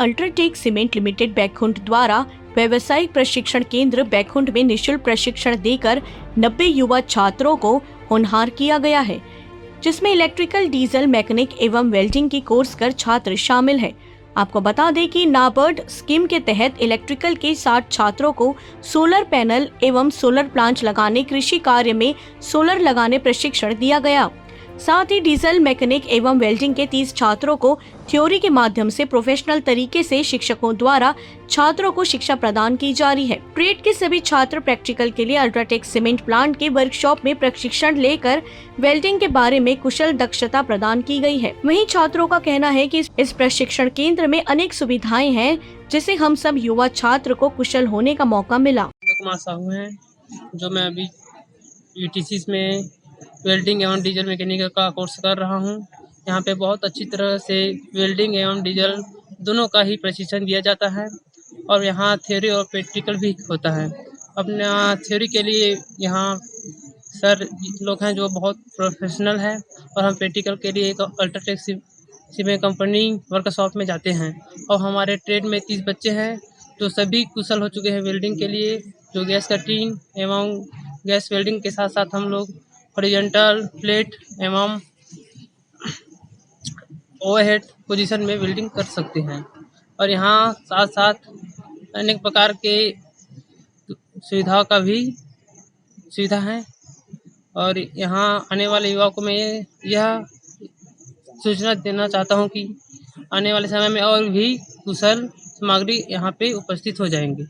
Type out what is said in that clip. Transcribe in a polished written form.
UltraTech cement limited Baikunth द्वारा व्यावसायिक प्रशिक्षण केंद्र बैकुंठ में निःशुल्क प्रशिक्षण देकर 90 युवा छात्रों को होनहार किया गया है, जिसमें इलेक्ट्रिकल, डीजल, मैकेनिक एवं वेल्डिंग की कोर्स कर छात्र शामिल हैं। आपको बता दें कि नाबार्ड स्कीम के तहत इलेक्ट्रिकल के 60 छात्रों को सोलर पैनल एवं सोलर प्लांट लगाने, कृषि कार्य में सोलर लगाने प्रशिक्षण दिया गया। साथ ही डीजल, मैकेनिक एवं वेल्डिंग के 30 छात्रों को थ्योरी के माध्यम से प्रोफेशनल तरीके से शिक्षकों द्वारा छात्रों को शिक्षा प्रदान की जा रही है। ट्रेड के सभी छात्र प्रैक्टिकल के लिए अल्ट्राटेक सीमेंट प्लांट के वर्कशॉप में प्रशिक्षण लेकर वेल्डिंग के बारे में कुशल दक्षता प्रदान की गई है। वहीं छात्रों का कहना है कि इस प्रशिक्षण केंद्र में अनेक सुविधाएं हैं, जिससे हम सब युवा छात्र को कुशल होने का मौका मिला। कुमार साहू हैं, जो मैं अभी यूटीसी में वेल्डिंग एवं डीजल मैकेनिक का कोर्स कर रहा हूं। यहाँ पे बहुत अच्छी तरह से वेल्डिंग एवं डीजल दोनों का ही प्रशिक्षण दिया जाता है और यहाँ थ्योरी और प्रैक्टिकल भी होता है। अपना थ्योरी के लिए यहाँ सर लोग हैं जो बहुत प्रोफेशनल है और हम प्रैक्टिकल के लिए एक अल्ट्राटेक सीमेंट कंपनी वर्कशॉप में जाते हैं और हमारे ट्रेड में 30 बच्चे हैं जो सभी कुशल हो चुके हैं वेल्डिंग के लिए, जो गैस कटिंग एवं गैस वेल्डिंग के साथ साथ हम लोग हॉरिजॉन्टल, प्लेट एवं ओवरहेड पोजीशन में वेल्डिंग कर सकते हैं। और यहाँ साथ साथ अनेक प्रकार के सुविधाओं का भी सुविधा है और यहाँ आने वाले युवाओं को मैं यह सूचना देना चाहता हूँ कि आने वाले समय में और भी कुशल सामग्री यहाँ पे उपस्थित हो जाएंगे।